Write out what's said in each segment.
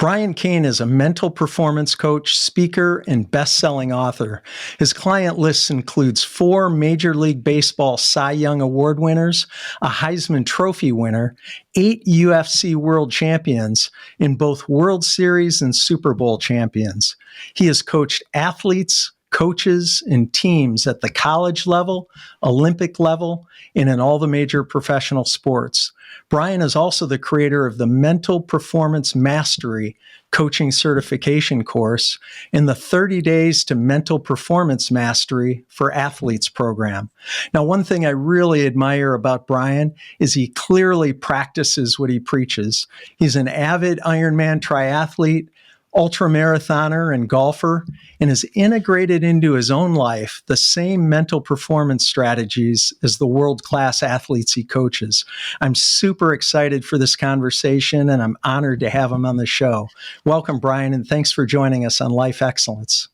Brian Cain is a mental performance coach, speaker, and best-selling author. His client list includes 4 Major League Baseball Cy Young Award winners, a Heisman Trophy winner, 8 UFC World Champions, in both World Series and Super Bowl champions. He has coached athletes, coaches, and teams at the college level, Olympic level, and in all the major professional sports. Brian is also the creator of the Mental Performance Mastery coaching certification course and the 30 Days to Mental Performance Mastery for Athletes program. Now, one thing I really admire about Brian is he clearly practices what he preaches. He's an avid Ironman triathlete, ultramarathoner, and golfer, and has integrated into his own life the same mental performance strategies as the world-class athletes he coaches. I'm super excited for this conversation, and I'm honored to have him on the show. Welcome, Brian, and thanks for joining us on Life Excellence.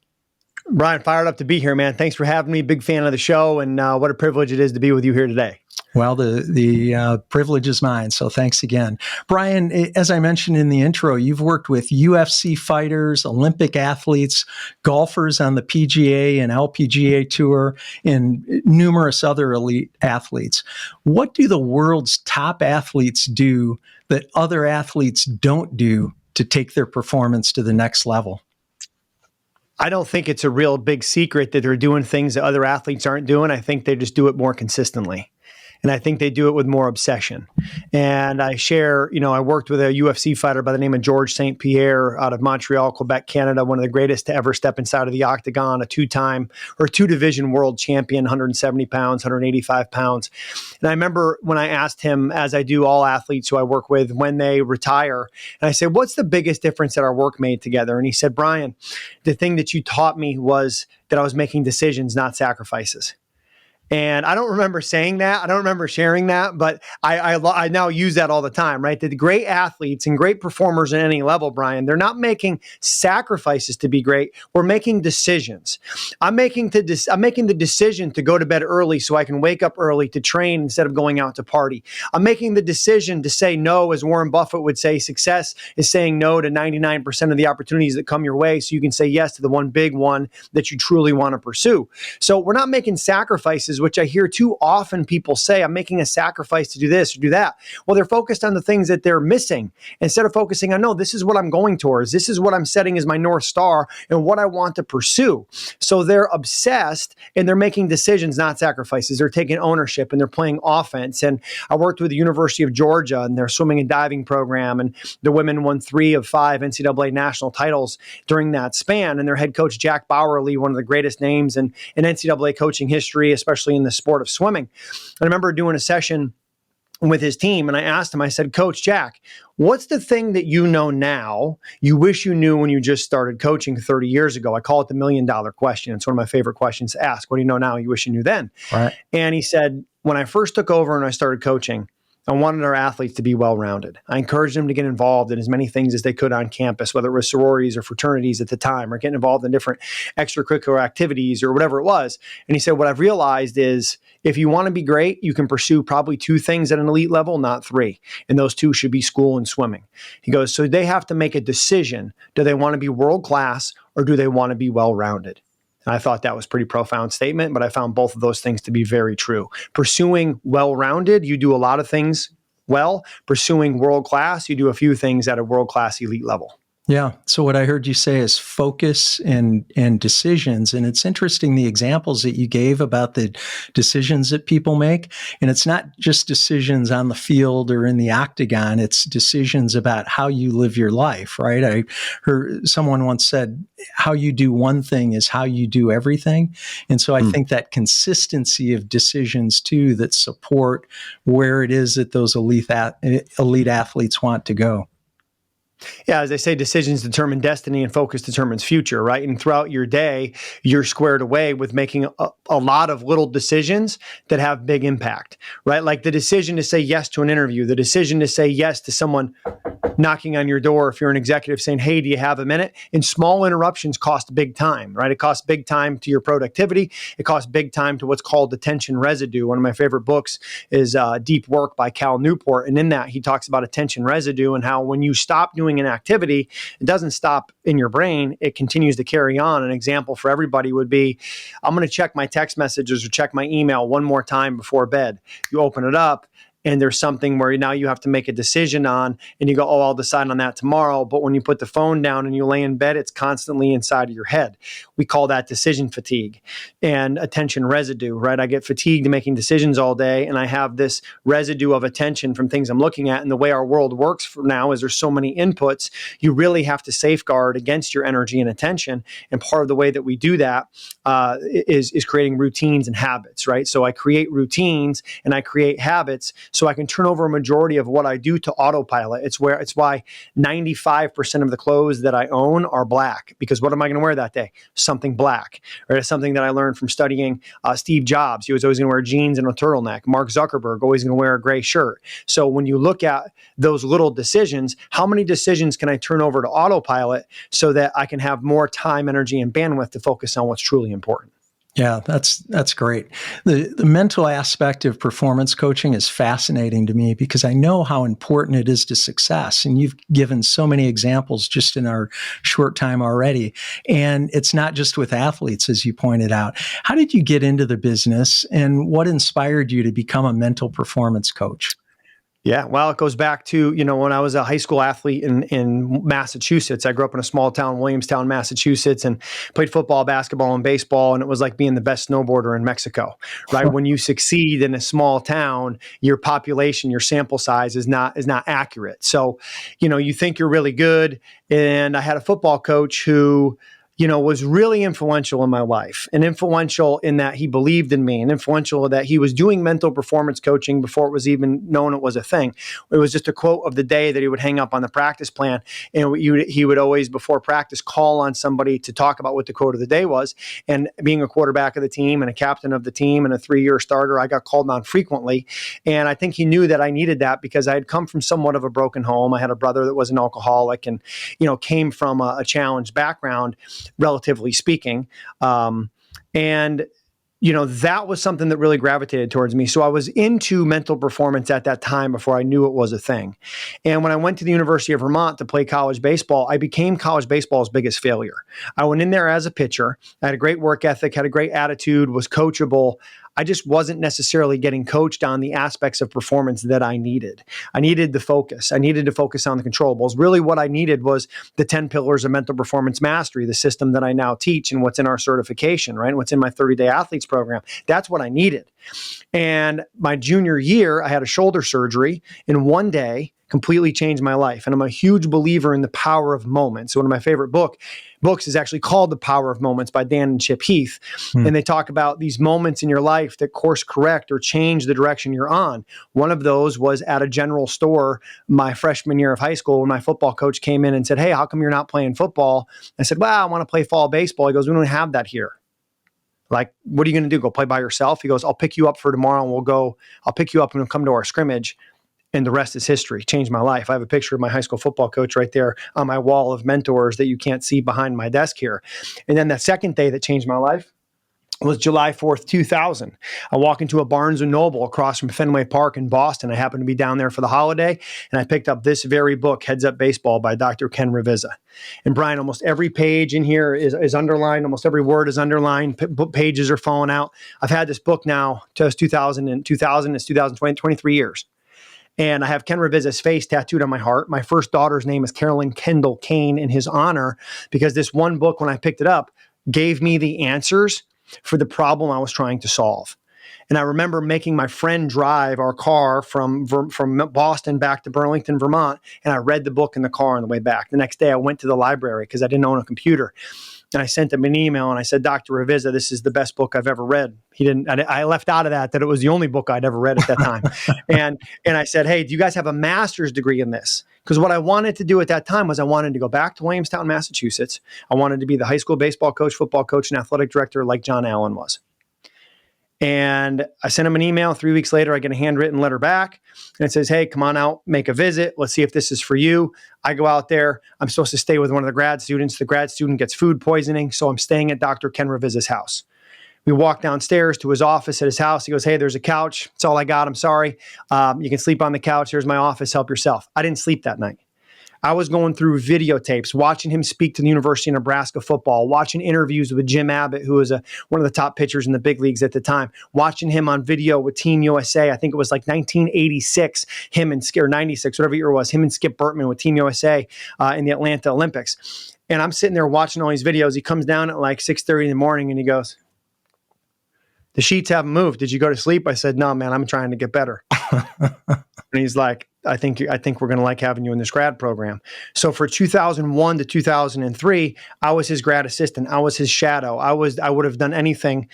Brian, fired up to be here, man. Thanks for having me. Big fan of the show, and what a privilege it is to be with you here today. Well, the privilege is mine, so thanks again. Brian, as I mentioned in the intro, you've worked with UFC fighters, Olympic athletes, golfers on the PGA and LPGA Tour, and numerous other elite athletes. What do the world's top athletes do that other athletes don't do to take their performance to the next level? I don't think it's a real big secret that they're doing things that other athletes aren't doing. I think they just do it more consistently. And I think they do it with more obsession. And I share, I worked with a UFC fighter by the name of Georges St. Pierre out of Montreal, Quebec, Canada, one of the greatest to ever step inside of the octagon, a two-division world champion, 170 pounds, 185 pounds. And I remember when I asked him, as I do all athletes who I work with, when they retire, and I said, what's the biggest difference that our work made together? And he said, Brian, the thing that you taught me was that I was making decisions, not sacrifices. And I don't remember saying that. I don't remember sharing that, but I now use that all the time, right? That the great athletes and great performers at any level, Brian, they're not making sacrifices to be great. We're making decisions. I'm making the decision to go to bed early so I can wake up early to train instead of going out to party. I'm making the decision to say no, as Warren Buffett would say, success is saying no to 99% of the opportunities that come your way so you can say yes to the one big one that you truly want to pursue. So we're not making sacrifices, which I hear too often people say, I'm making a sacrifice to do this or do that. Well, they're focused on the things that they're missing instead of focusing on, no, this is what I'm going towards. This is what I'm setting as my North Star and what I want to pursue. So they're obsessed and they're making decisions, not sacrifices. They're taking ownership and they're playing offense. And I worked with the University of Georgia and their swimming and diving program, and the women won 3 of 5 NCAA national titles during that span. And their head coach, Jack Bowerly, one of the greatest names in NCAA coaching history, especially in the sport of swimming. I remember doing a session with his team, and I asked him, I said, Coach Jack, what's the thing that you know now you wish you knew when you just started coaching 30 years ago? I call it the $1 million question. It's one of my favorite questions to ask. What do you know now you wish you knew then? Right. And he said, when I first took over and I started coaching, I wanted our athletes to be well-rounded. I encouraged them to get involved in as many things as they could on campus, whether it was sororities or fraternities at the time, or getting involved in different extracurricular activities or whatever it was. And he said, what I've realized is if you want to be great, you can pursue probably 2 things at an elite level, not 3. And those 2 should be school and swimming. He goes, so they have to make a decision. Do they want to be world-class or do they want to be well-rounded? And I thought that was a pretty profound statement, but I found both of those things to be very true. Pursuing well-rounded, you do a lot of things well. Pursuing world-class, you do a few things at a world-class elite level. Yeah. So what I heard you say is focus and decisions. And it's interesting, the examples that you gave about the decisions that people make. And it's not just decisions on the field or in the octagon. It's decisions about how you live your life, right? I heard someone once said, how you do one thing is how you do everything. And so I think that consistency of decisions too, that support where it is that those elite athletes want to go. Yeah, as they say, decisions determine destiny and focus determines future, right? And throughout your day, you're squared away with making a lot of little decisions that have big impact, right? Like the decision to say yes to an interview, the decision to say yes to someone knocking on your door if you're an executive saying, hey, do you have a minute? And small interruptions cost big time, right? It costs big time to your productivity. It costs big time to what's called attention residue. One of my favorite books is Deep Work by Cal Newport. And in that, he talks about attention residue and how when you stop doing doing an activity, it doesn't stop in your brain. It continues to carry on. An example for everybody would be, I'm going to check my text messages or check my email one more time before bed. You open it up, and there's something where now you have to make a decision on, and you go, oh, I'll decide on that tomorrow. But when you put the phone down and you lay in bed, it's constantly inside of your head. We call that decision fatigue and attention residue, right? I get fatigued making decisions all day, and I have this residue of attention from things I'm looking at. And the way our world works for now is there's so many inputs, you really have to safeguard against your energy and attention. And part of the way that we do that is creating routines and habits, right? So I create routines and I create habits so I can turn over a majority of what I do to autopilot. It's why 95% of the clothes that I own are black, because what am I going to wear that day? Something black. Right? It's something that I learned from studying Steve Jobs. He was always going to wear jeans and a turtleneck. Mark Zuckerberg, always going to wear a gray shirt. So when you look at those little decisions, how many decisions can I turn over to autopilot so that I can have more time, energy, and bandwidth to focus on what's truly important? Yeah, that's great. The mental aspect of performance coaching is fascinating to me because I know how important it is to success. And you've given so many examples just in our short time already. And it's not just with athletes, as you pointed out. How did you get into the business, and what inspired you to become a mental performance coach? Yeah, well, it goes back to, when I was a high school athlete in Massachusetts. I grew up in a small town, Williamstown, Massachusetts, and played football, basketball, and baseball. And it was like being the best snowboarder in Mexico, right? When you succeed in a small town, your population, your sample size is not accurate. So, you think you're really good. And I had a football coach who was really influential in my life, and influential in that he believed in me, and influential that he was doing mental performance coaching before it was even known it was a thing. It was just a quote of the day that he would hang up on the practice plan. And he would always, before practice, call on somebody to talk about what the quote of the day was. And being a quarterback of the team and a captain of the team and a 3-year starter, I got called on frequently. And I think he knew that I needed that because I had come from somewhat of a broken home. I had a brother that was an alcoholic and, came from a challenged background, relatively speaking. And that was something that really gravitated towards me. So I was into mental performance at that time before I knew it was a thing. And when I went to the University of Vermont to play college baseball, I became college baseball's biggest failure. I went in there as a pitcher. I had a great work ethic, had a great attitude, was coachable. I just wasn't necessarily getting coached on the aspects of performance that I needed. I needed the focus. I needed to focus on the controllables. Really what I needed was the 10 pillars of mental performance mastery, the system that I now teach and what's in our certification, right? What's in my 30-day athletes program. That's what I needed. And my junior year, I had a shoulder surgery, and one day completely changed my life. And I'm a huge believer in the power of moments. So one of my favorite books is actually called The Power of Moments by Dan and Chip Heath. And they talk about these moments in your life that course correct or change the direction you're on. One of those was at a general store my freshman year of high school when my football coach came in and said, "Hey, how come you're not playing football?" I said, "Well, I want to play fall baseball." He goes, "We don't have that here." Like, what are you going to do? Go play by yourself? He goes, "I'll pick you up for tomorrow and I'll pick you up and we'll come to our scrimmage." And the rest is history. Changed my life. I have a picture of my high school football coach right there on my wall of mentors that you can't see behind my desk here. And then that second day that changed my life was July 4th, 2000. I walk into a Barnes & Noble across from Fenway Park in Boston. I happened to be down there for the holiday, and I picked up this very book, Heads Up Baseball by Dr. Ken Ravizza. And Brian, almost every page in here is underlined. Almost every word is underlined. Pages are falling out. I've had this book now since 2000 is 2020, 23 years. And I have Ken Ravizza's face tattooed on my heart. My first daughter's name is Carolyn Kendall Cain in his honor, because this one book, when I picked it up, gave me the answers for the problem I was trying to solve. And I remember making my friend drive our car from Boston back to Burlington, Vermont, and I read the book in the car on the way back. The next day I went to the library because I didn't own a computer. And I sent him an email and I said, "Dr. Ravizza, this is the best book I've ever read." He didn't. I left out of that it was the only book I'd ever read at that time. and I said, "Hey, do you guys have a master's degree in this?" Because what I wanted to do at that time was I wanted to go back to Williamstown, Massachusetts. I wanted to be the high school baseball coach, football coach, and athletic director like John Allen was. And I sent him an email. 3 weeks later, I get a handwritten letter back. And it says, "Hey, come on out, make a visit. Let's see if this is for you." I go out there. I'm supposed to stay with one of the grad students. The grad student gets food poisoning. So I'm staying at Dr. Ken Ravizza's house. We walk downstairs to his office at his house. He goes, "Hey, there's a couch. That's all I got. I'm sorry. You can sleep on the couch. Here's my office. Help yourself." I didn't sleep that night. I was going through videotapes, watching him speak to the University of Nebraska football, watching interviews with Jim Abbott, who was one of the top pitchers in the big leagues at the time, watching him on video with Team USA. I think it was like 1986, or 96, whatever year it was, him and Skip Bertman with Team USA in the Atlanta Olympics. And I'm sitting there watching all these videos. He comes down at like 6:30 in the morning and he goes, "The sheets haven't moved. Did you go to sleep?" I said, "No, man, I'm trying to get better." And he's like, I think we're going to like having you in this grad program. So for 2001 to 2003, I was his grad assistant. I was his shadow. I would have done anything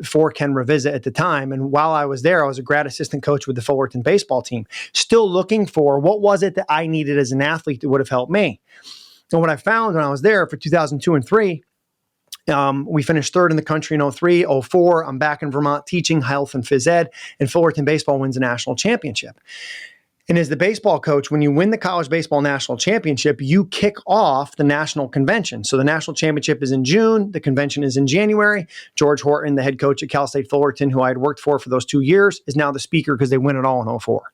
for Ken Revisit at the time. And while I was there, I was a grad assistant coach with the Fullerton baseball team, still looking for what was it that I needed as an athlete that would have helped me. And what I found when I was there for 2002 and 3, we finished third in the country in 03, 04. I'm back in Vermont teaching health and phys ed, and Fullerton baseball wins a national championship. And as the baseball coach, when you win the college baseball national championship, you kick off the national convention. So the national championship is in June. The convention is in January. George Horton, the head coach at Cal State Fullerton, who I had worked for those 2 years, is now the speaker because they win it all in 04.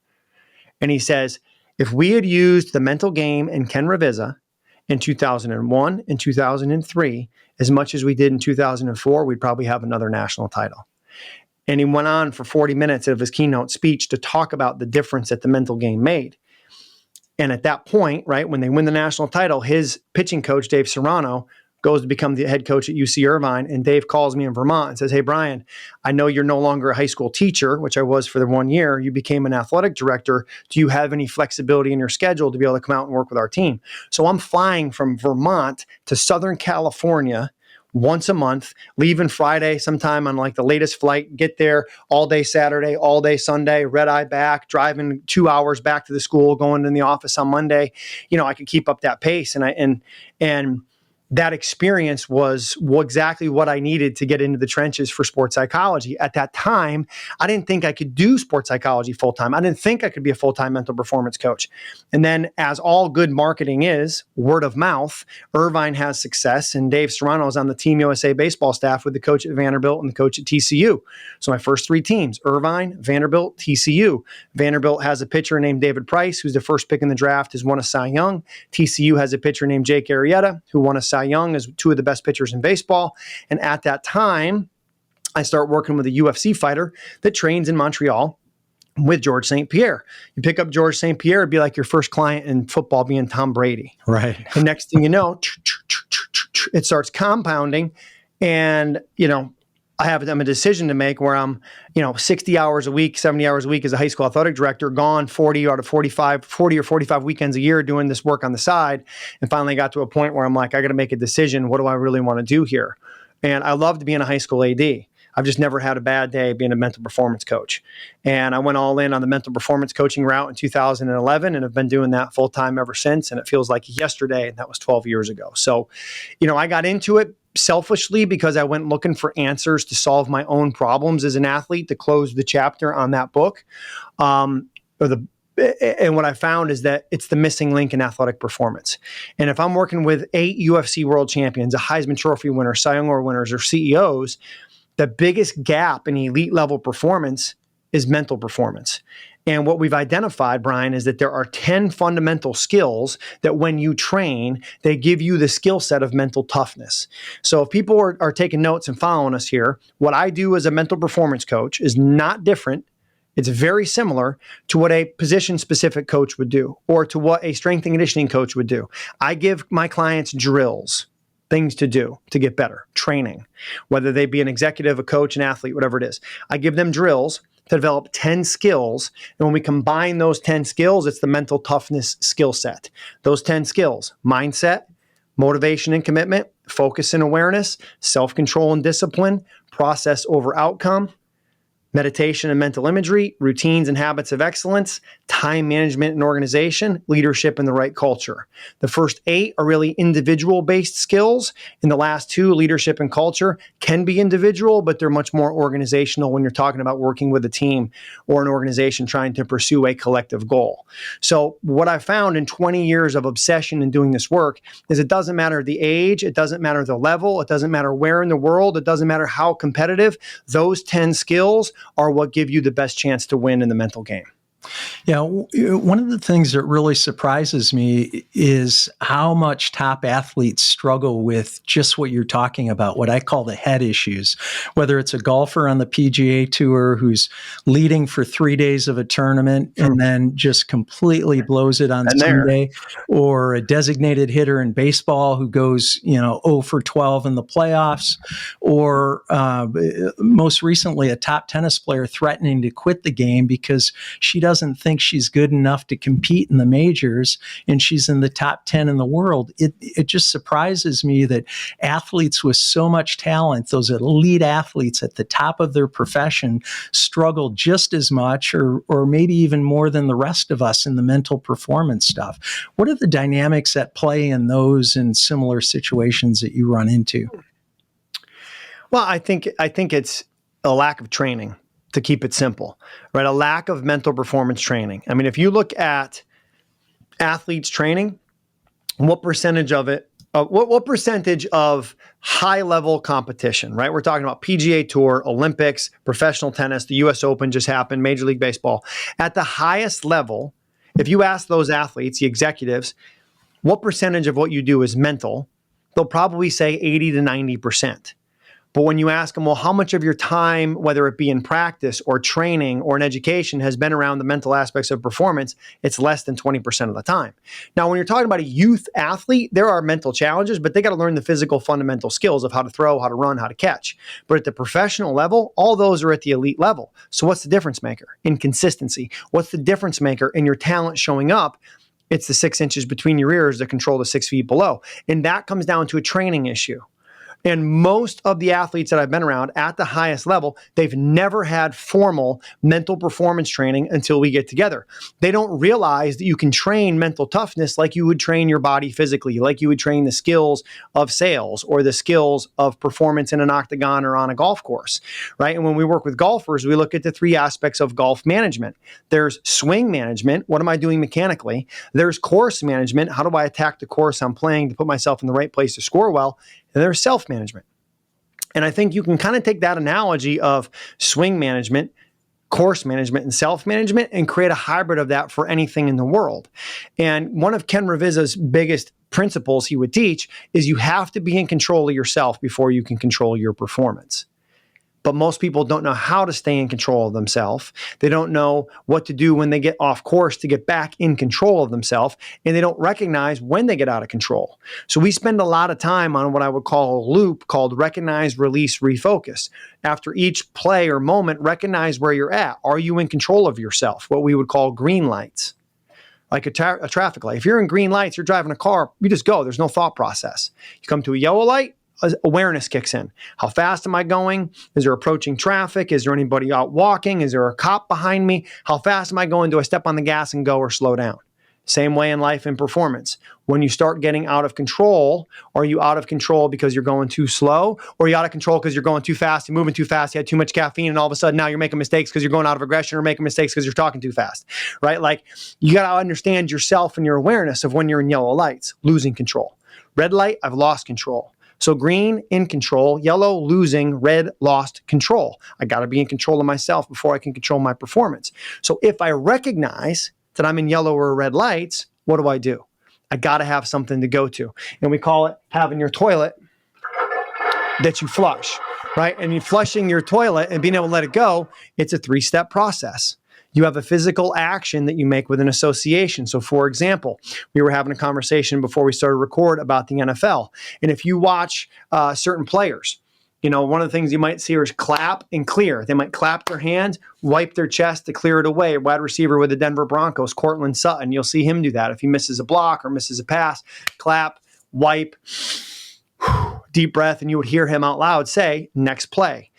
And he says, if we had used the mental game and Ken Revisa in 2001 and 2003, as much as we did in 2004, we'd probably have another national title. And he went on for 40 minutes of his keynote speech to talk about the difference that the mental game made. And at that point, right, when they win the national title, his pitching coach, Dave Serrano, goes to become the head coach at UC Irvine. And Dave calls me in Vermont and says, "Hey, Brian, I know you're no longer a high school teacher," which I was for the 1 year. "You became an athletic director. Do you have any flexibility in your schedule to be able to come out and work with our team?" So I'm flying from Vermont to Southern California once a month, leaving Friday sometime on like the latest flight, get there all day Saturday, all day Sunday, red eye back, driving 2 hours back to the school, going in the office on Monday. I could keep up that pace. And that experience was exactly what I needed to get into the trenches for sports psychology. At that time, I didn't think I could do sports psychology full-time. I didn't think I could be a full-time mental performance coach. And then, as all good marketing is, word of mouth, Irvine has success, and Dave Serrano is on the Team USA baseball staff with the coach at Vanderbilt and the coach at TCU. So my first 3 teams, Irvine, Vanderbilt, TCU. Vanderbilt has a pitcher named David Price, who's the first pick in the draft, has won a Cy Young. TCU has a pitcher named Jake Arrieta, who won a Cy Young, as 2 of the best pitchers in baseball. And at that time, I start working with a UFC fighter that trains in Montreal with George St. Pierre. You pick up George St. Pierre, it'd be like your first client in football being Tom Brady. Right. And next thing you know, it starts compounding. And, I have a decision to make where I'm, 60 hours a week, 70 hours a week as a high school athletic director, gone 40 or 45 weekends a year doing this work on the side. And finally got to a point where I'm like, I got to make a decision. What do I really want to do here? And I loved being a high school AD. I've just never had a bad day being a mental performance coach. And I went all in on the mental performance coaching route in 2011 and have been doing that full time ever since. And it feels like yesterday, and that was 12 years ago. So, I got into it selfishly because I went looking for answers to solve my own problems as an athlete to close the chapter on that book. And what I found is that it's the missing link in athletic performance. And if I'm working with 8 UFC World Champions, a Heisman Trophy winner, Cy Young Award winners, or CEOs, the biggest gap in elite level performance is mental performance. And what we've identified, Brian, is that there are 10 fundamental skills that when you train, they give you the skill set of mental toughness. So if people are taking notes and following us here, what I do as a mental performance coach is not different. It's very similar to what a position-specific coach would do or to what a strength and conditioning coach would do. I give my clients drills, things to do to get better, training, whether they be an executive, a coach, an athlete, whatever it is. I give them drills to develop 10 skills. And when we combine those 10 skills, it's the mental toughness skill set. Those 10 skills: mindset, motivation and commitment, focus and awareness, self-control and discipline, process over outcome, meditation and mental imagery, routines and habits of excellence, time management and organization, leadership and the right culture. The first 8 are really individual-based skills. And the last 2, leadership and culture, can be individual, but they're much more organizational when you're talking about working with a team or an organization trying to pursue a collective goal. So what I found in 20 years of obsession in doing this work is it doesn't matter the age, it doesn't matter the level, it doesn't matter where in the world, it doesn't matter how competitive, those 10 skills are what give you the best chance to win in the mental game. Yeah, one of the things that really surprises me is how much top athletes struggle with just what you're talking about, what I call the head issues. Whether it's a golfer on the PGA Tour who's leading for 3 days of a tournament and then just completely blows it on Sunday, or a designated hitter in baseball who goes, 0 for 12 in the playoffs, or most recently a top tennis player threatening to quit the game because she doesn't think she's good enough to compete in the majors and she's in the top 10 in the world. It just surprises me that athletes with so much talent, those elite athletes at the top of their profession, struggle just as much or maybe even more than the rest of us in the mental performance stuff. What are the dynamics at play in those and similar situations that you run into? Well, I think it's a lack of training, to keep it simple, right? A lack of mental performance training. I mean, if you look at athletes training, what percentage of it, what percentage of high level competition, right? We're talking about PGA Tour, Olympics, professional tennis, the US Open just happened, Major League Baseball. At the highest level, if you ask those athletes, the executives, what percentage of what you do is mental, they'll probably say 80 to 90%. But when you ask them, well, how much of your time, whether it be in practice or training or in education, has been around the mental aspects of performance, it's less than 20% of the time. Now, when you're talking about a youth athlete, there are mental challenges, but they got to learn the physical fundamental skills of how to throw, how to run, how to catch. But at the professional level, all those are at the elite level. So what's the difference maker? In consistency. What's the difference maker in your talent showing up? It's the 6 inches between your ears that control the 6 feet below. And that comes down to a training issue. And most of the athletes that I've been around at the highest level, they've never had formal mental performance training until we get together. They don't realize that you can train mental toughness like you would train your body physically, like you would train the skills of sales or the skills of performance in an octagon or on a golf course, right? And when we work with golfers, we look at the 3 aspects of golf management. There's swing management. What am I doing mechanically? There's course management. How do I attack the course I'm playing to put myself in the right place to score well? And there's self-management. And I think you can kind of take that analogy of swing management, course management, and self-management and create a hybrid of that for anything in the world. And one of Ken Reviza's biggest principles he would teach is you have to be in control of yourself before you can control your performance. But most people don't know how to stay in control of themselves. They don't know what to do when they get off course to get back in control of themselves, and they don't recognize when they get out of control. So we spend a lot of time on what I would call a loop called recognize, release, refocus. After each play or moment, recognize where you're at. Are you in control of yourself? What we would call green lights. Like a traffic light. If you're in green lights, you're driving a car, you just go. There's no thought process. You come to a yellow light, awareness kicks in. How fast am I going? Is there approaching traffic? Is there anybody out walking? Is there a cop behind me? How fast am I going? Do I step on the gas and go or slow down? Same way in life and performance. When you start getting out of control, are you out of control because you're going too slow? Or are you out of control because you're going too fast and moving too fast? You had too much caffeine and all of a sudden now you're making mistakes because you're going out of aggression or making mistakes because you're talking too fast, right? Like you got to understand yourself and your awareness of when you're in yellow lights, losing control. Red light, I've lost control. So green, in control, yellow, losing, red, lost control. I got to be in control of myself before I can control my performance. So if I recognize that I'm in yellow or red lights, what do? I got to have something to go to. And we call it having your toilet that you flush, right? And you flushing your toilet and being able to let it go, it's a 3-step process. You have a physical action that you make with an association. So for example, we were having a conversation before we started record about the NFL. And if you watch certain players, one of the things you might see is clap and clear. They might clap their hands, wipe their chest to clear it away. A wide receiver with the Denver Broncos, Cortland Sutton, you'll see him do that. If he misses a block or misses a pass, clap, wipe, deep breath, and you would hear him out loud say, next play.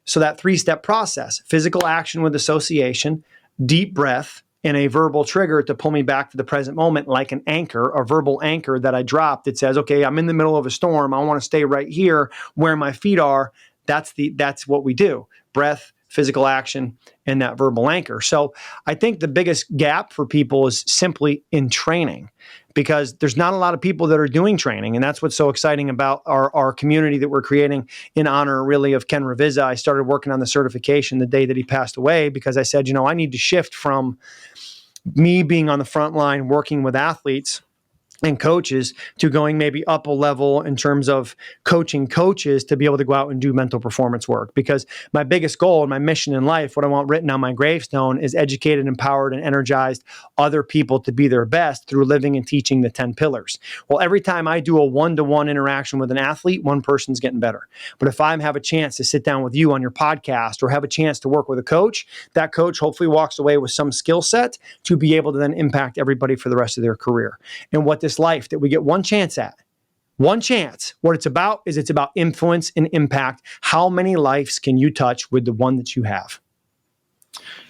So that 3-step process, physical action with association, deep breath, and a verbal trigger to pull me back to the present moment like an anchor, a verbal anchor that I dropped that says, okay, I'm in the middle of a storm. I want to stay right here where my feet are. That's what we do. Breath, physical action, and that verbal anchor. So I think the biggest gap for people is simply in training. because there's not a lot of people that are doing training. And that's what's so exciting about our community that we're creating in honor really of Ken Ravizza. I started working on the certification the day that he passed away, because I said, I need to shift from me being on the front line working with athletes and coaches to going maybe up a level in terms of coaching coaches to be able to go out and do mental performance work. Because my biggest goal and my mission in life, what I want written on my gravestone, is educated, empowered, and energized other people to be their best through living and teaching the 10 pillars. Well, every time I do a one-to-one interaction with an athlete, one person's getting better. But if I have a chance to sit down with you on your podcast or have a chance to work with a coach, that coach hopefully walks away with some skill set to be able to then impact everybody for the rest of their career. And what this life that we get one chance at, what it's about is it's about influence and impact. How many lives can you touch with the one that you have?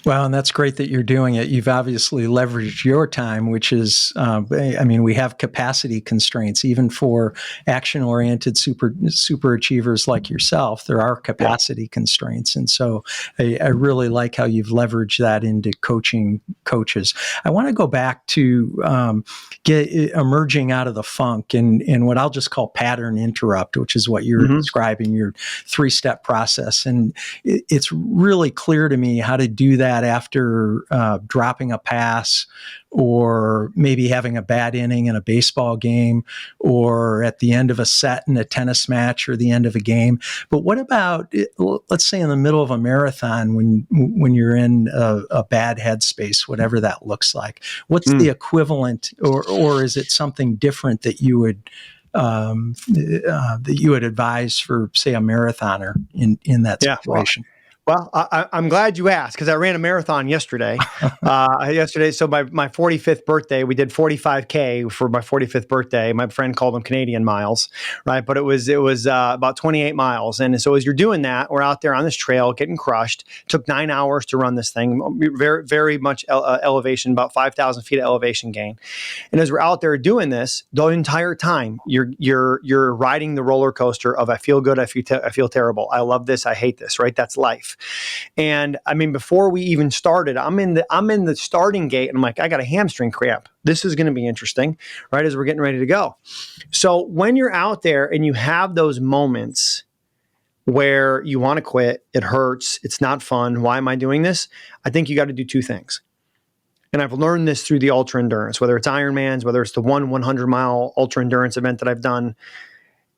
Well, and that's great that you're doing it. You've obviously leveraged your time, which is, we have capacity constraints, even for action-oriented super achievers like yourself. There are capacity constraints. And so I really like how you've leveraged that into coaching coaches. I want to go back to emerging out of the funk and what I'll just call pattern interrupt, which is what you're describing, your 3-step process. And it's really clear to me how to do that after dropping a pass, or maybe having a bad inning in a baseball game, or at the end of a set in a tennis match, or the end of a game. But what about, let's say, in the middle of a marathon, when you're in a bad headspace, whatever that looks like? What's the equivalent, or is it something different that you would advise for, say, a marathoner in that situation? Well, I'm glad you asked, because I ran a marathon yesterday. So my 45th birthday, we did 45K for my 45th birthday. My friend called them Canadian miles, right? But it was about 28 miles. And so as you're doing that, we're out there on this trail getting crushed. It took 9 hours to run this thing, very, very much elevation, about 5,000 feet of elevation gain. And as we're out there doing this, the entire time you're riding the roller coaster of I feel good, I feel terrible, I love this, I hate this, right? That's life. And I mean, before we even started, I'm in the starting gate, and I'm like, I got a hamstring cramp. This is going to be interesting, right? As we're getting ready to go. So when you're out there and you have those moments where you want to quit, it hurts, it's not fun, why am I doing this? I think you got to do 2 things. And I've learned this through the ultra endurance, whether it's Ironmans, whether it's the 100-mile ultra endurance event that I've done,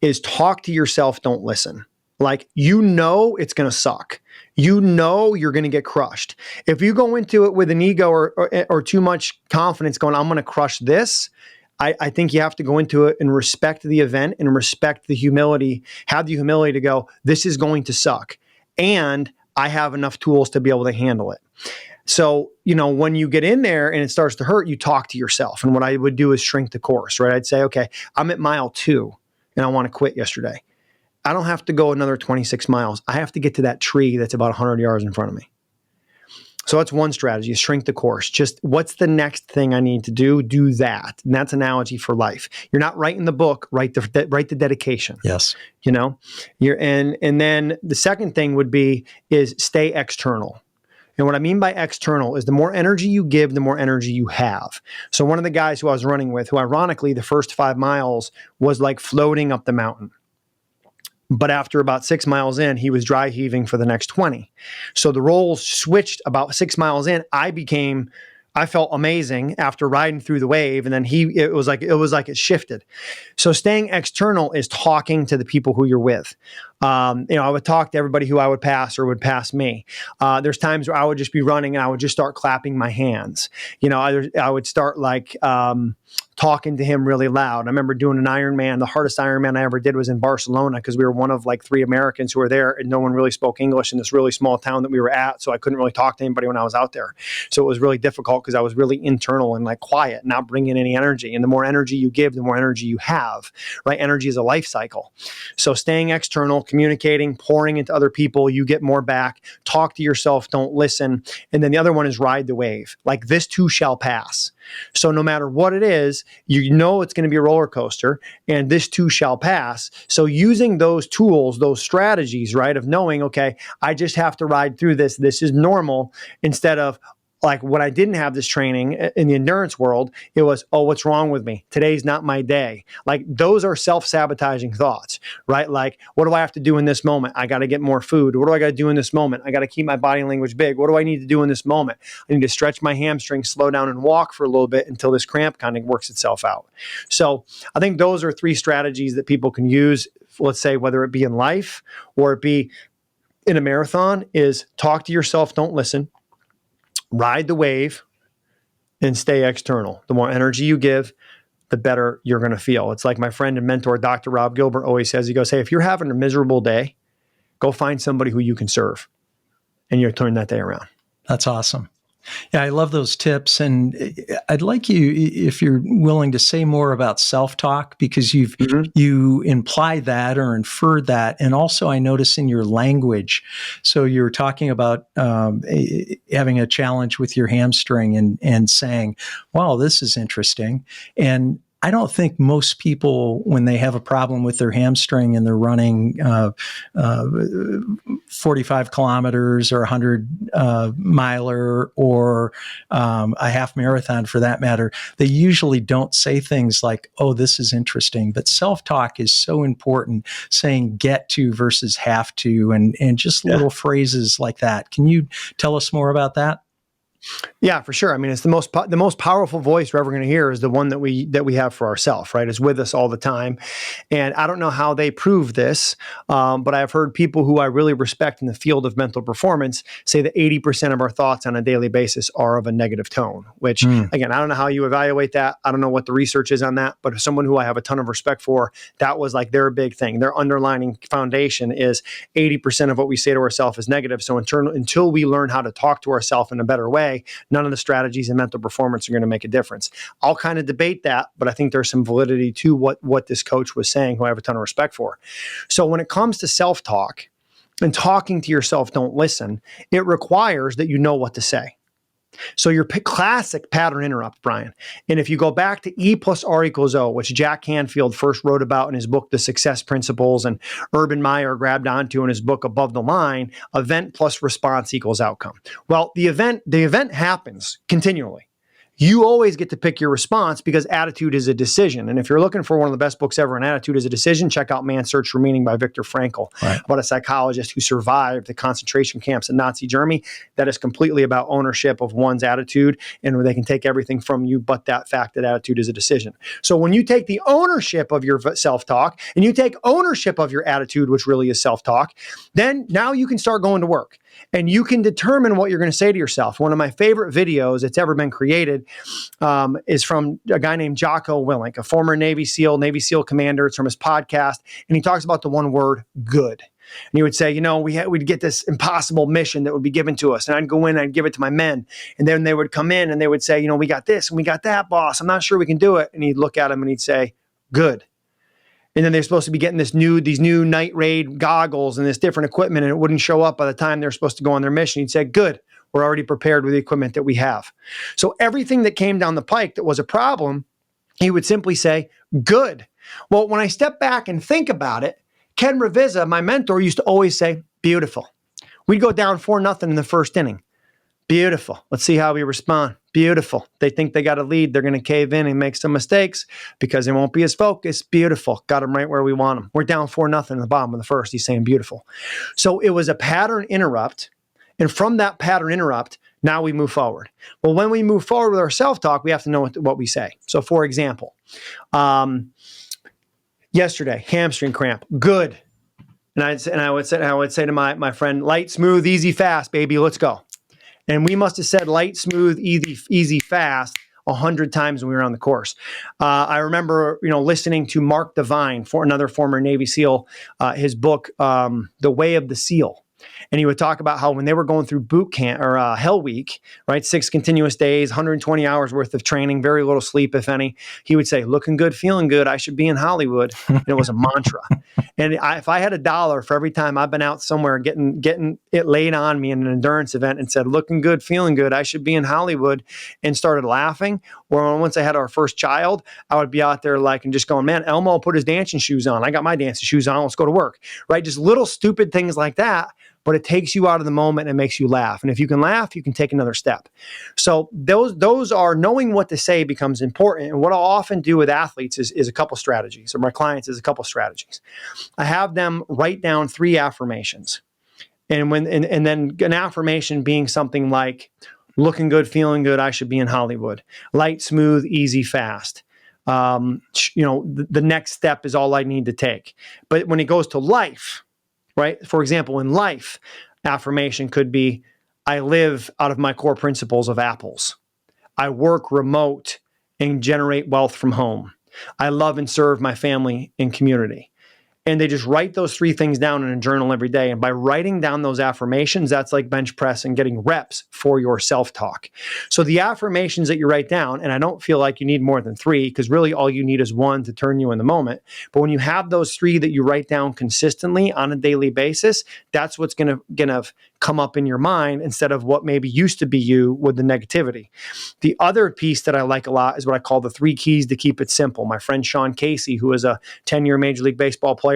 is talk to yourself, don't listen. Like, it's going to suck. You're going to get crushed. If you go into it with an ego or too much confidence going, I'm going to crush this, I think you have to go into it and respect the event and respect the humility, have the humility to go, this is going to suck. And I have enough tools to be able to handle it. So, when you get in there and it starts to hurt, you talk to yourself. And what I would do is shrink the course, right? I'd say, okay, I'm at mile 2 and I want to quit yesterday. I don't have to go another 26 miles. I have to get to that tree that's about 100 yards in front of me. So that's one strategy, shrink the course. Just what's the next thing I need to do? Do that. And that's analogy for life. You're not writing the book, write the dedication. Yes. And then the second thing is stay external. And what I mean by external is the more energy you give, the more energy you have. So one of the guys who I was running with, who ironically the first 5 miles was like floating up the mountain. But after about 6 miles in, he was dry heaving for the next 20. So the roles switched about 6 miles in. I felt amazing after riding through the wave. And then it was like it shifted. So staying external is talking to the people who you're with. I would talk to everybody who I would pass or would pass me. There's times where I would just be running and I would just start clapping my hands. I would start talking to him really loud. I remember doing an Ironman. The hardest Ironman I ever did was in Barcelona, because we were one of 3 Americans who were there, and no one really spoke English in this really small town that we were at. So I couldn't really talk to anybody when I was out there. So it was really difficult because I was really internal and quiet, not bringing any energy. And the more energy you give, the more energy you have, right? Energy is a life cycle. So staying external, communicating, pouring into other people, you get more back. Talk to yourself, don't listen. And then the other one is ride the wave. This too shall pass. So no matter what it is, it's going to be a roller coaster, and this too shall pass. So using those tools, those strategies, right, of knowing, okay, I just have to ride through this. This is normal, instead of, like when I didn't have this training in the endurance world, it was, oh, what's wrong with me? Today's not my day. Like those are self-sabotaging thoughts, right? Like, what do I have to do in this moment? I got to get more food. What do I got to do in this moment? I got to keep my body language big. What do I need to do in this moment? I need to stretch my hamstrings, slow down and walk for a little bit until this cramp kind of works itself out. So I think those are 3 strategies that people can use, let's say, whether it be in life or it be in a marathon, is talk to yourself, don't listen. Ride the wave and stay external. The more energy you give, the better you're going to feel. It's like my friend and mentor, Dr. Rob Gilbert, always says, he goes, hey, if you're having a miserable day, go find somebody who you can serve and you'll turn that day around. That's awesome. Yeah, I love those tips. And I'd like you, if you're willing, to say more about self-talk, because you imply that or inferred that. And also I notice in your language. So you're talking about having a challenge with your hamstring and saying, wow, this is interesting. And I don't think most people, when they have a problem with their hamstring and they're running 45 kilometers or 100 miler or a half marathon for that matter, they usually don't say things like, oh, this is interesting. But self-talk is so important, saying get to versus have to, and just little phrases like that. Can you tell us more about that? Yeah, for sure. I mean, it's the most powerful voice we're ever going to hear is the one that we have for ourselves, right? It's with us all the time. And I don't know how they prove this, but I've heard people who I really respect in the field of mental performance say that 80% of our thoughts on a daily basis are of a negative tone, which again, I don't know how you evaluate that. I don't know what the research is on that, but as someone who I have a ton of respect for, that was like their big thing. Their underlining foundation is 80% of what we say to ourselves is negative. So until we learn how to talk to ourselves in a better way, none of the strategies in mental performance are going to make a difference. I'll kind of debate that, but I think there's some validity to what this coach was saying, who I have a ton of respect for. So when it comes to self-talk and talking to yourself, don't listen, it requires that you know what to say. So your classic pattern interrupt, Brian. And if you go back to E plus R equals O, which Jack Canfield first wrote about in his book, The Success Principles, and Urban Meyer grabbed onto in his book, Above the Line, event plus response equals outcome. Well, the event happens continually. You always get to pick your response because attitude is a decision. And if you're looking for one of the best books ever on attitude is a decision, check out Man's Search for Meaning by Viktor Frankl, about a psychologist who survived the concentration camps in Nazi Germany. That is completely about ownership of one's attitude, and where they can take everything from you but that fact that attitude is a decision. So when you take the ownership of your self-talk and you take ownership of your attitude, which really is self-talk, then now you can start going to work. And you can determine what you're going to say to yourself. One of my favorite videos that's ever been created is from a guy named Jocko Willink, a former Navy SEAL commander. It's from his podcast. And he talks about the one word, good. And he would say, we'd get this impossible mission that would be given to us. And I'd go in and I'd give it to my men. And then they would come in and they would say, we got this and we got that, boss. I'm not sure we can do it. And he'd look at him and he'd say, good. And then they're supposed to be getting these new night raid goggles and this different equipment, and it wouldn't show up by the time they're supposed to go on their mission. He'd say, good, we're already prepared with the equipment that we have. So everything that came down the pike that was a problem, he would simply say, good. Well, when I step back and think about it, Ken Ravizza, my mentor, used to always say, beautiful. We'd go down 4-0 in the first inning. Beautiful. Let's see how we respond. Beautiful. They think they got a lead. They're going to cave in and make some mistakes because they won't be as focused. Beautiful. Got them right where we want them. We're down 4-0 in the bottom of the first. He's saying beautiful. So it was a pattern interrupt. And from that pattern interrupt, now we move forward. Well, when we move forward with our self-talk, we have to know what we say. So for example, yesterday, hamstring cramp. Good. And I would say to my friend, light, smooth, easy, fast, baby. Let's go. And we must have said light, smooth, easy, fast 100 times when we were on the course. I remember, listening to Mark Devine, for another former Navy SEAL, his book, The Way of the SEAL. And he would talk about how when they were going through boot camp or Hell Week, right, 6 continuous days, 120 hours worth of training, very little sleep, if any, he would say, looking good, feeling good, I should be in Hollywood. And it was a mantra. And if I had $1 for every time I've been out somewhere getting it laid on me in an endurance event and said, looking good, feeling good, I should be in Hollywood, and started laughing, or once I had our first child, I would be out there and just going, man, Elmo put his dancing shoes on. I got my dancing shoes on. Let's go to work, right? Just little stupid things like that. but it takes you out of the moment and makes you laugh. And if you can laugh, you can take another step. So those are, knowing what to say becomes important. And what I'll often do with athletes is a couple strategies, or my clients is a couple strategies. I have them write down 3 affirmations. And then an affirmation being something like, looking good, feeling good, I should be in Hollywood. Light, smooth, easy, fast. The next step is all I need to take. But when it goes to life, right? For example, in life, affirmation could be, I live out of my core principles of apples. I work remote and generate wealth from home. I love and serve my family and community. And they just write those 3 things down in a journal every day. And by writing down those affirmations, that's like bench press and getting reps for your self-talk. So the affirmations that you write down, and I don't feel like you need more than 3, because really all you need is 1 to turn you in the moment. But when you have those 3 that you write down consistently on a daily basis, that's what's going to come up in your mind instead of what maybe used to be you with the negativity. The other piece that I like a lot is what I call the 3 keys to keep it simple. My friend Sean Casey, who is a 10-year Major League Baseball player,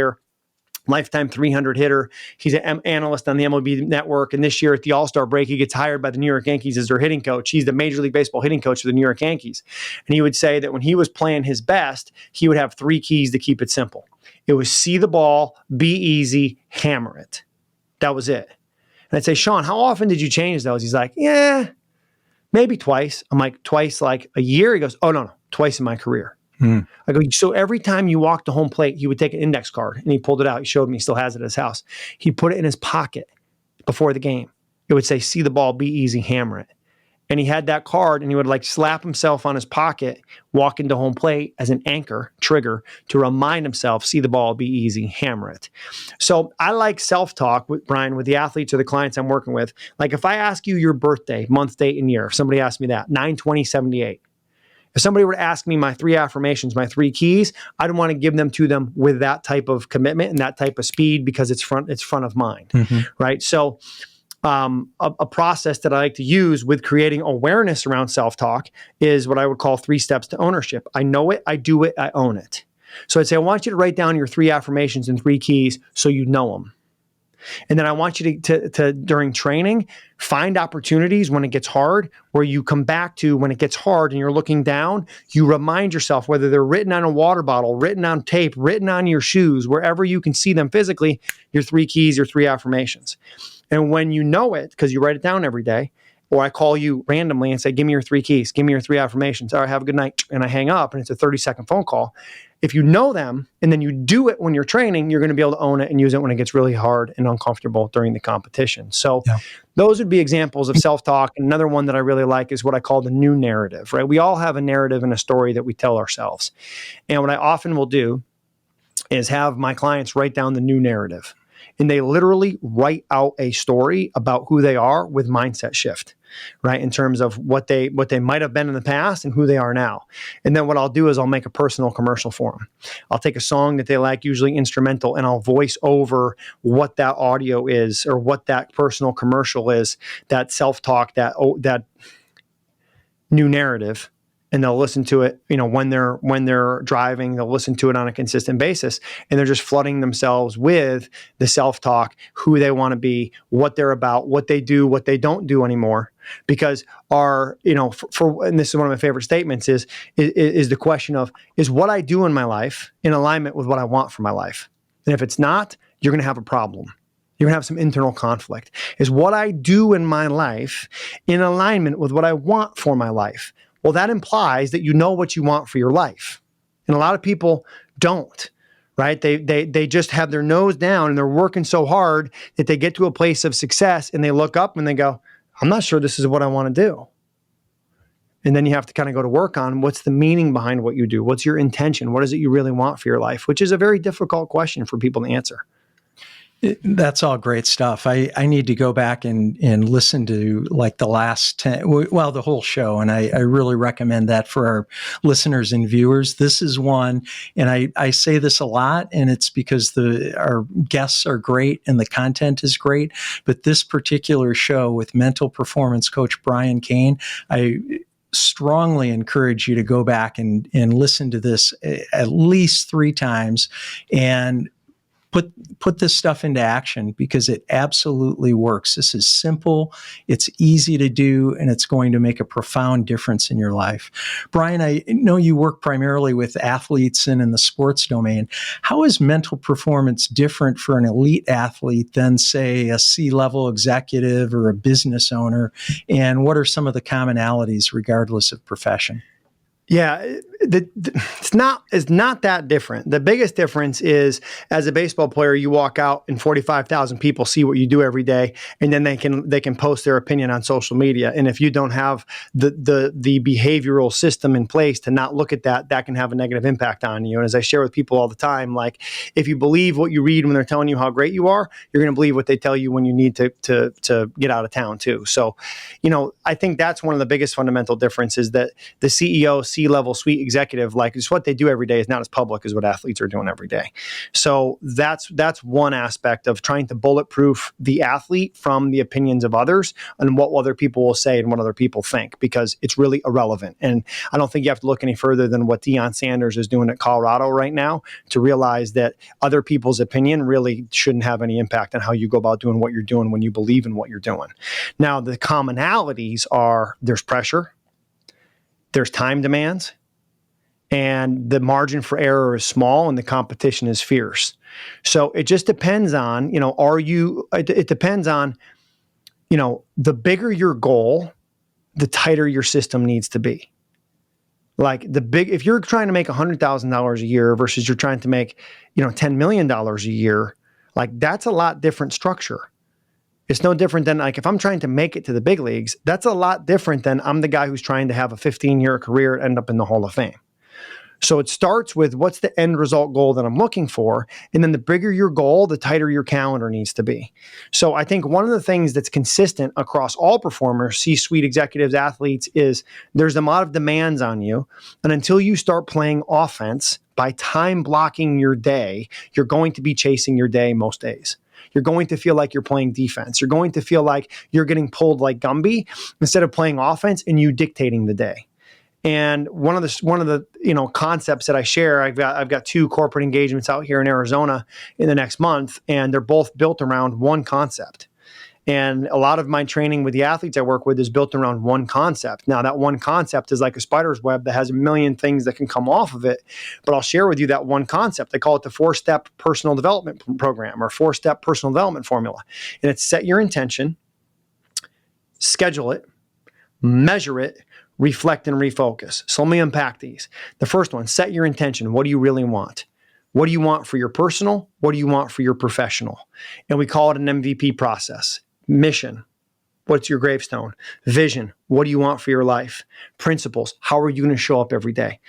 lifetime 300 hitter. He's an analyst on the MLB network. And this year at the All-Star break, he gets hired by the New York Yankees as their hitting coach. He's the Major League Baseball hitting coach for the New York Yankees. And he would say that when he was playing his best, he would have 3 keys to keep it simple. It was see the ball, be easy, hammer it. That was it. And I'd say, Sean, how often did you change those? He's like, yeah, maybe twice. I'm like, twice like a year? He goes, oh, no, twice in my career. I go, so every time you walked to home plate, he would take an index card and he pulled it out. He showed me, he still has it at his house. He put it in his pocket before the game. It would say, see the ball, be easy, hammer it. And he had that card and he would like slap himself on his pocket, walk into home plate as an anchor trigger to remind himself, see the ball, be easy, hammer it. So I like self-talk with Brian, with the athletes or the clients I'm working with. Like if I ask you your birthday, month, date, and year, if somebody asked me that, 9/20/78. If somebody were to ask me my 3 affirmations, my 3 keys, I'd want to give them to them with that type of commitment and that type of speed because it's front of mind, right? So a process that I like to use with creating awareness around self-talk is what I would call 3 steps to ownership. I know it, I do it, I own it. So I'd say, I want you to write down your 3 affirmations and 3 keys so you know them. And then I want you to during training, find opportunities when it gets hard, where you come back to when it gets hard and you're looking down, you remind yourself, whether they're written on a water bottle, written on tape, written on your shoes, wherever you can see them physically, your 3 keys, your 3 affirmations. And when you know it, because you write it down every day, or I call you randomly and say, give me your 3 keys, give me your 3 affirmations. All right, have a good night. And I hang up and it's a 30-second phone call. If you know them and then you do it when you're training, you're going to be able to own it and use it when it gets really hard and uncomfortable during the competition. So those would be examples of self-talk. Another one that I really like is what I call the new narrative, right? We all have a narrative and a story that we tell ourselves. And what I often will do is have my clients write down the new narrative. And they literally write out a story about who they are with mindset shift, right? In terms of what they might have been in the past and who they are now. And then what I'll do is I'll make a personal commercial for them. I'll take a song that they like, usually instrumental, and I'll voice over what that audio is or what that personal commercial is, that self-talk, that new narrative. And they'll listen to it, when they're driving, they'll listen to it on a consistent basis. And they're just flooding themselves with the self-talk, who they want to be, what they're about, what they do, what they don't do anymore. Because and this is one of my favorite statements is the question of, is what I do in my life in alignment with what I want for my life? And if it's not, you're going to have a problem. You're going to have some internal conflict. Is what I do in my life in alignment with what I want for my life? Well, that implies that you know what you want for your life. And a lot of people don't, right? They just have their nose down and they're working so hard that they get to a place of success and they look up and they go, I'm not sure this is what I want to do. And then you have to kind of go to work on what's the meaning behind what you do? What's your intention? What is it you really want for your life? Which is a very difficult question for people to answer. That's all great stuff. I need to go back and listen to like the last 10, the whole show. And I really recommend that for our listeners and viewers. This is one, and I say this a lot, and it's because our guests are great and the content is great. But this particular show with mental performance coach Brian Cain, I strongly encourage you to go back and listen to this at least 3 times and put this stuff into action because it absolutely works. This is simple, it's easy to do, and it's going to make a profound difference in your life. Brian, I know you work primarily with athletes and in the sports domain. How is mental performance different for an elite athlete than, say, a C-level executive or a business owner? And what are some of the commonalities regardless of profession? Yeah, it's not that different. The biggest difference is, as a baseball player, you walk out and 45,000 people see what you do every day, and then they can post their opinion on social media. And if you don't have the behavioral system in place to not look at that, that can have a negative impact on you. And as I share with people all the time, like, if you believe what you read when they're telling you how great you are, you're going to believe what they tell you when you need to get out of town too. So, I think that's one of the biggest fundamental differences, that the CEO, C-level suite executive, like, it's what they do every day is not as public as what athletes are doing every day. So that's one aspect of trying to bulletproof the athlete from the opinions of others and what other people will say and what other people think, because it's really irrelevant. And I don't think you have to look any further than what Deion Sanders is doing at Colorado right now to realize that other people's opinion really shouldn't have any impact on how you go about doing what you're doing when you believe in what you're doing. Now, the commonalities are: there's pressure, there's time demands, and the margin for error is small and the competition is fierce. So it just depends on, it depends on, the bigger your goal, the tighter your system needs to be. Like, if you're trying to make $100,000 a year versus you're trying to make, $10 million a year, like, that's a lot different structure. It's no different than, like, if I'm trying to make it to the big leagues, that's a lot different than I'm the guy who's trying to have a 15-year career and end up in the Hall of Fame. So it starts with, what's the end result goal that I'm looking for? And then the bigger your goal, the tighter your calendar needs to be. So I think one of the things that's consistent across all performers, C-suite executives, athletes, is there's a lot of demands on you. And until you start playing offense by time blocking your day, you're going to be chasing your day most days. You're going to feel like you're playing defense. You're going to feel like you're getting pulled like Gumby instead of playing offense and you dictating the day. And one of the concepts that I share, I've got 2 corporate engagements out here in Arizona in the next month, and they're both built around one concept. And a lot of my training with the athletes I work with is built around one concept. Now, that one concept is like a spider's web that has a million things that can come off of it. But I'll share with you that one concept. I call it the 4-step personal development program, or 4-step personal development formula. And it's: set your intention, schedule it, measure it, reflect, and refocus. So let me unpack these. The first one: set your intention. What do you really want? What do you want for your personal? What do you want for your professional? And we call it an MVP process. Mission: what's your gravestone? Vision: what do you want for your life? Principles: how are you going to show up every day?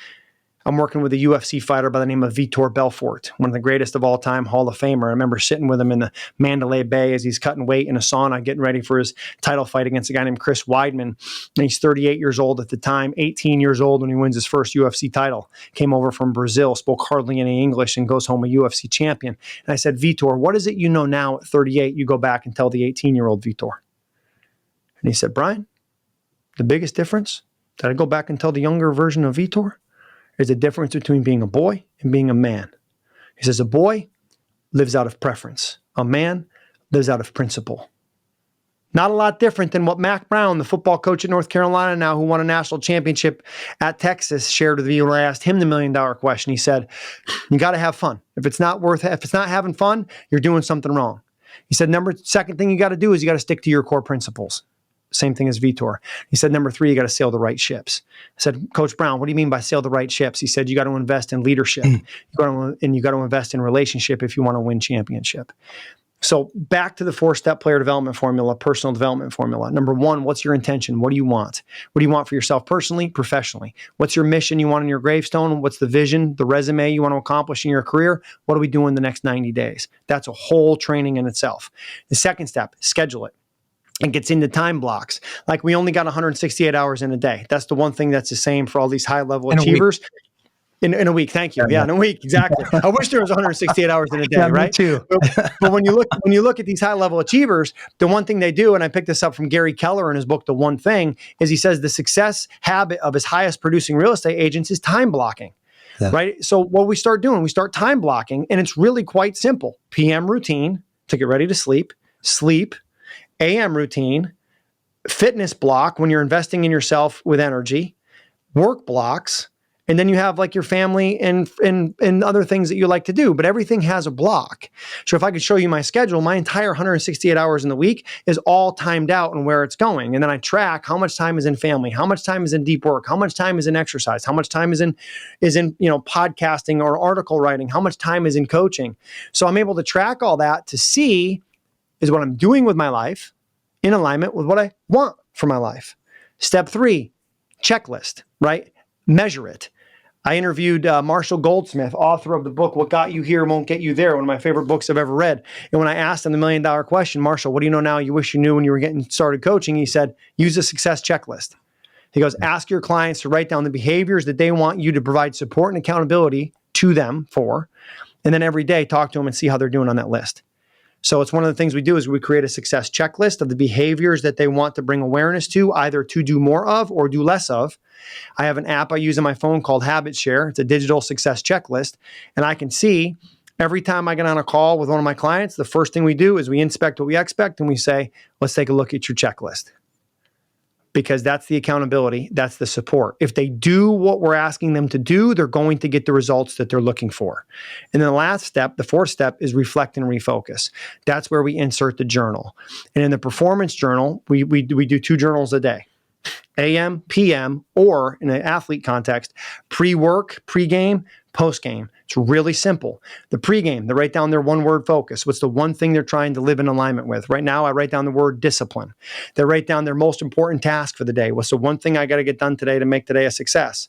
I'm working with a UFC fighter by the name of Vitor Belfort, one of the greatest of all time, Hall of Famer. I remember sitting with him in the Mandalay Bay as he's cutting weight in a sauna, getting ready for his title fight against a guy named Chris Weidman. And he's 38 years old at the time, 18 years old when he wins his first UFC title. Came over from Brazil, spoke hardly any English, and goes home a UFC champion. And I said, Vitor, what is it you know now at 38 you go back and tell the 18-year-old Vitor? And he said, Brian, the biggest difference that I go back and tell the younger version of Vitor is the difference between being a boy and being a man. He says, a boy lives out of preference. A man lives out of principle. Not a lot different than what Mac Brown, the football coach at North Carolina now, who won a national championship at Texas, shared with me when I asked him the $1 million question. He said, you got to have fun. If it's not having fun, you're doing something wrong. He said, second thing you got to do is you got to stick to your core principles. Same thing as Vitor. He said, number 3, you got to sail the right ships. I said, Coach Brown, what do you mean by sail the right ships? He said, you got to invest in leadership. You got to invest in relationship if you want to win championship. So back to the 4-step player development formula, personal development formula. Number 1, what's your intention? What do you want? What do you want for yourself personally, professionally? What's your mission you want on your gravestone? What's the vision, the resume you want to accomplish in your career? What do we do in the next 90 days? That's a whole training in itself. The second step, schedule it. And gets into time blocks. Like, we only got 168 hours in a day. That's the one thing that's the same for all these high-level achievers. In a week, thank you. Yeah, in a week, exactly. I wish there was 168 hours in a day, right? Me too. But when you look at these high-level achievers, the one thing they do, and I picked this up from Gary Keller in his book, The One Thing, is he says the success habit of his highest producing real estate agents is time blocking. Yeah. right? So what we start doing, we start time blocking, and it's really quite simple. PM routine to get ready to sleep, AM routine, fitness block when you're investing in yourself with energy, work blocks, and then you have like your family and other things that you like to do, but everything has a block. So if I could show you my schedule, my entire 168 hours in the week is all timed out and where it's going. And then I track how much time is in family, how much time is in deep work, how much time is in exercise, how much time is in podcasting or article writing, how much time is in coaching. So I'm able to track all that to see is what I'm doing with my life in alignment with what I want for my life. Step 3, checklist, right? Measure it. I interviewed Marshall Goldsmith, author of the book, What Got You Here Won't Get You There, one of my favorite books I've ever read. And when I asked him the $1 million question, Marshall, what do you know now you wish you knew when you were getting started coaching? He said, use a success checklist. He goes, ask your clients to write down the behaviors that they want you to provide support and accountability to them for. And then every day, talk to them and see how they're doing on that list. So it's one of the things we do is we create a success checklist of the behaviors that they want to bring awareness to, either to do more of or do less of. I have an app I use on my phone called Habit Share. It's a digital success checklist. And I can see every time I get on a call with one of my clients, the first thing we do is we inspect what we expect and we say, let's take a look at your checklist. Because that's the accountability, that's the support. If they do what we're asking them to do, they're going to get the results that they're looking for. And then the last step, the 4th step, is reflect and refocus. That's where we insert the journal. And in the performance journal, we do 2 journals a day. AM, PM, or in an athlete context, pre-work, pre-game, post-game. It's really simple. The pre-game, they write down their one-word focus. What's the one thing they're trying to live in alignment with? Right now, I write down the word discipline. They write down their most important task for the day. What's the one thing I got to get done today to make today a success?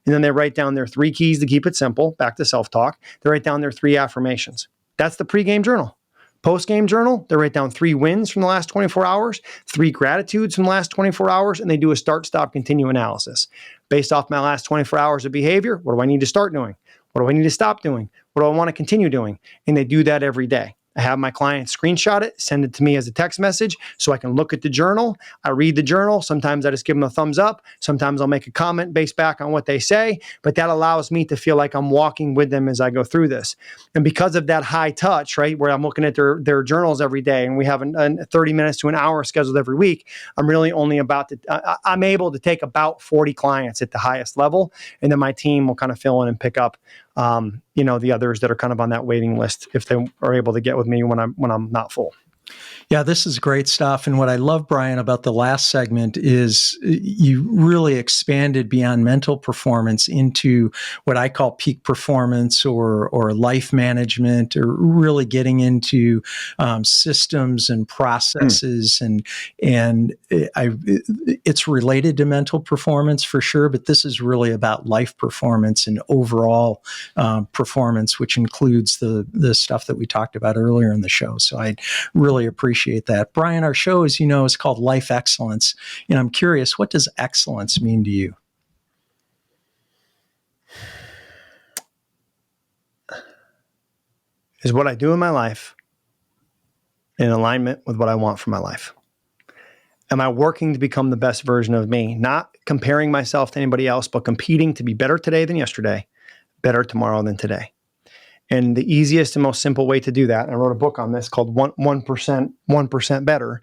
And then they write down their 3 keys to keep it simple, back to self-talk. They write down their 3 affirmations. That's the pre-game journal. Post-game journal, they write down 3 wins from the last 24 hours, 3 gratitudes from the last 24 hours, and they do a start, stop, continue analysis. Based off my last 24 hours of behavior, what do I need to start doing? What do I need to stop doing? What do I want to continue doing? And they do that every day. I have my clients screenshot it, send it to me as a text message so I can look at the journal. I read the journal. Sometimes I just give them a thumbs up. Sometimes I'll make a comment based back on what they say, but that allows me to feel like I'm walking with them as I go through this. And because of that high touch, right, where I'm looking at their journals every day and we have a 30 minutes to an hour scheduled every week, I'm really only I'm able to take about 40 clients at the highest level. And then my team will kind of fill in and pick up the others that are kind of on that waiting list if they are able to get with me when I'm not full. Yeah, this is great stuff. And what I love, Brian, about the last segment is you really expanded beyond mental performance into what I call peak performance or life management, or really getting into systems and processes. And it's related to mental performance for sure, but this is really about life performance and overall performance, which includes the stuff that we talked about earlier in the show. So I really appreciate that. Brian, our show, as you know, is called Life Excellence. And I'm curious, what does excellence mean to you? Is what I do in my life in alignment with what I want for my life. Am I working to become the best version of me? Not comparing myself to anybody else, but competing to be better today than yesterday, better tomorrow than today. And the easiest and most simple way to do that, and I wrote a book on this called 1% Better,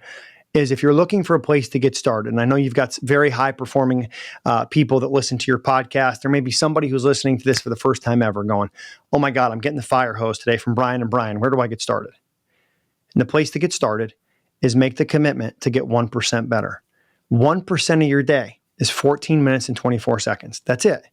is if you're looking for a place to get started. And I know you've got very high performing people that listen to your podcast. There may be somebody who's listening to this for the first time ever going, oh my God, I'm getting the fire hose today from Brian and Brian. Where do I get started? And the place to get started is make the commitment to get 1% better. 1% of your day is 14 minutes and 24 seconds. That's it.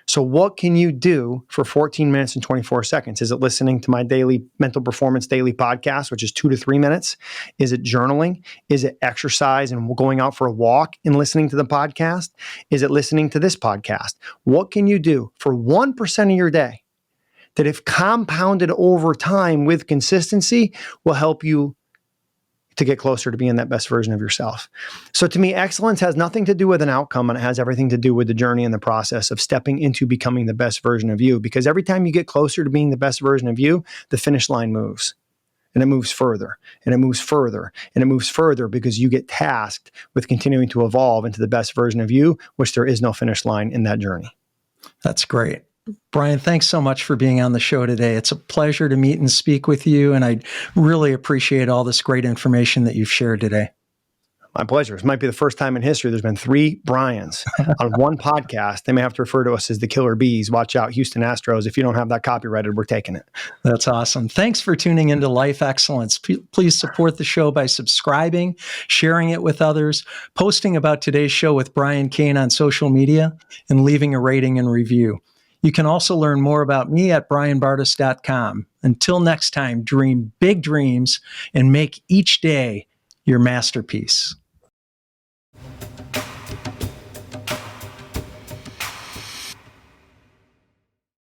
So what can you do for 14 minutes and 24 seconds? Is it listening to my daily mental performance daily podcast, which is 2 to 3 minutes? Is it journaling? Is it exercise and going out for a walk and listening to the podcast? Is it listening to this podcast? What can you do for 1% of your day that, if compounded over time with consistency, will help you to get closer to being that best version of yourself? So to me, excellence has nothing to do with an outcome, and it has everything to do with the journey and the process of stepping into becoming the best version of you. Because every time you get closer to being the best version of you, the finish line moves. And it moves further, and it moves further, and it moves further, because you get tasked with continuing to evolve into the best version of you, which there is no finish line in that journey. That's great. Brian, thanks so much for being on the show today. It's a pleasure to meet and speak with you, and I really appreciate all this great information that you've shared today. My pleasure. This might be the first time in history there's been 3 Brians on one podcast. They may have to refer to us as the Killer Bees. Watch out, Houston Astros. If you don't have that copyrighted, we're taking it. That's awesome. Thanks for tuning into Life Excellence. Please support the show by subscribing, sharing it with others, posting about today's show with Brian Cain on social media, and leaving a rating and review. You can also learn more about me at BrianBartes.com. Until next time, dream big dreams and make each day your masterpiece.